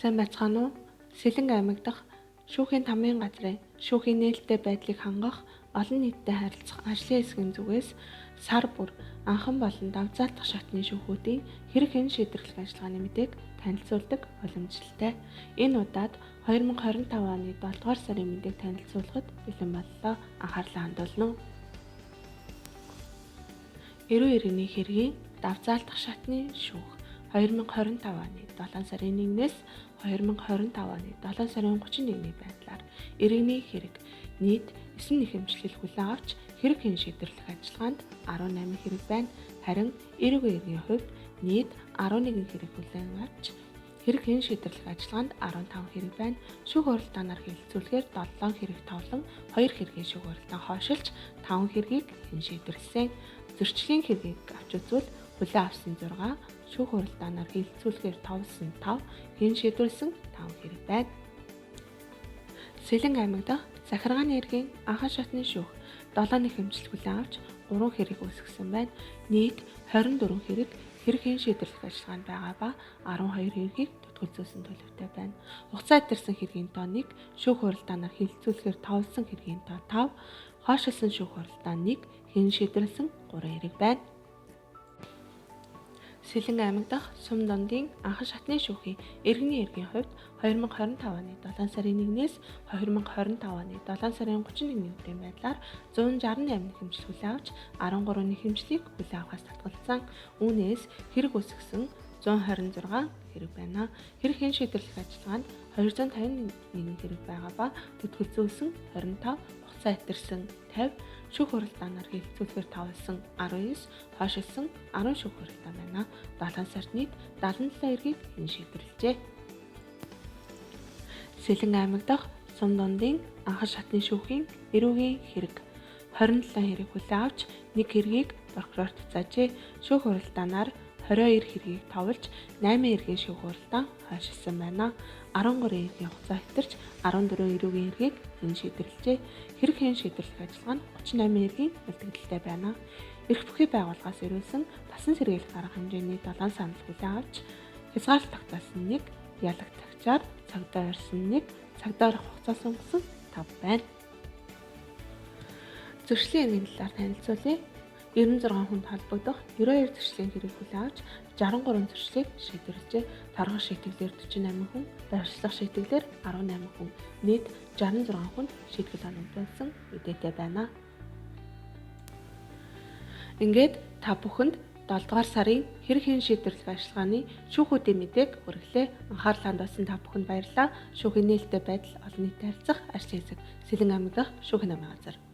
Сайн байцгаана уу? Сэлэнг аймаг дахь шүүхийн тамгын газрын шүүхийн нээлттэй байдлыг хангах, олон нийттэй харилцах ажлын хэсгийн зүгээс сар бүр анхан болон давзаалтах шатны шүүхүүдийн хэрэг хэн шийдвэрлэх ажиллагааны мэдээг танилцуулдаг уламжлалтай. Энэ удаад 2025 оны 7 дугаар сарын мэдээг танилцуулахад бэлэн боллоо. Анхаарлаа хандуулна. Эрүү иргэний хэргийн давзаалтах шатны шүүх 2025 оны 7 сарын 1-ээс 2025 оны 7 сарын 31-ний байдлаар иргэний хэрэг нийт 9 нэхэмжлэл хүлээн авч хэрэг хэн шийдвэрлэх ажиллагаанд 18 хэрэг байна. Харин эрүүгийн иргэний хувьд нийт 11 хэрэг хүлээн авч хэрэг хэн шийдвэрлэх ажиллагаанд 15 хэрэг байна. Шүүх хуралдаанаар хэлэлцүүлэхээр 7 хэрэг товлон 2 хэргийн шүүх хуралдаан хойшилж 5 хэргийг хэн шийдвэрлсэн. Зөрчлийн хэргийг авч үзвэл хүлээн авсан 6, шүүх хуралдаанаар хэлэлцүүлэхээр товлсон 5, хэн шийдвэрлсэн 5 хэрэг байна. Сэлэнг аймаг дахь захиргааны иргэн анхан шатны шүүх 7 нэхэмжил хүлээн авч 3 хэрэг үүсгэсэн байна. Нийт 24 хэрэг хэрэг хэн шийдвэрлэх ажиллагаанд байгаа ба 12 хэргийг төтгөлзүүлсэн төлөвтэй байна. Хугацаа эдэрсэн хэргийн тоо 1, шүүх хуралдаанаар хэлэлцүүлэхээр товлсон хэргийн тоо 5, хойшилсан шүүх хуралдаан 1, хэн шийдвэрлсэн 3 хэрэг байна. Сэлэнг аймаг дахь сум дундын анхан шатны шүүхийн иргэний эргийн хувьд 2025 оны 7 сарын 1-ээс 2025 оны 7 сарын 31-ний үеийн байдлаар 168 нэхэмжил хүлээн авч 13 нэхэмжлийг хүлээн авахаас татгалзсан. Үүнээс хэрэг үүсгэсэн 126 хэрэг байна. Хэрэг хэн шийдвэрлэх ажиллагаанд 251 хэрэг байгаа ба төтгөлзүүлсэн 25, хугацаа эдэрсэн 50, шүүх хуралдаанаар хэлэлцүүлэхээр товлсон 19, хойшилсан 10 шүүх хуралдаан байна. 7 сард нийт 77 хэргийг хэн шийдвэрлэжээ. Сэлэнг аймаг дахь сум дундын анхан шатны шүүхийн эрүүгийн хэрэг 27 хэрэг хүлээн авч 1 хэргийг прокурорт заажээ. Шүүх хуралдаанаар 22 хэргийг товлж 8 хэргийн шүүх хуралдаан хойшилсан байна. 13 хэргийн хугацаа хэтэрч 14 эрүүгийн хэргийг хэн шийдвэрлэжээ. Хэрэг хэн шийдвэрлэх ажиллагаа нь 38 хэргийн үлдэгдэлтэй байна. Эрх бүхий байгууллагаас ирүүлсэн дасан сэргийлэх арга хэмжээний 7 санал хүлээн авч хязгаарлалт тогтоосон 1, ялагтагчаар цагдаа орсон 1, цагдаа орох хугацаа сунгасан 5 байна. Зөрчлийн иргэний талаар танилцуулъя. 96 хүнд холбогдох 92 зөрчлийн хэрэг хүлээн авч 63 зөрчлийг шийдвэрлэжээ. Торгох шийтгэлээр 48 хүн, байршлах шийтгэлээр 18 хүн, нийт 66 хүнд шийтгэл оногдуулсан мэдээтэй байна. Ингээд та бүхэнд 7 дугаар сарын хэрэг хэн шийдвэрлэх ажиллагааны шүүхүүдийн мэдээг хүргэлээ. Анхаарлаа хандуулсан та бүхэнд баярлалаа. Шүүхийн нээлттэй байдал олон нийтэд харилцах ажлын хэсэг Сэлэнг аймаг дахь шүүхийн намын газар.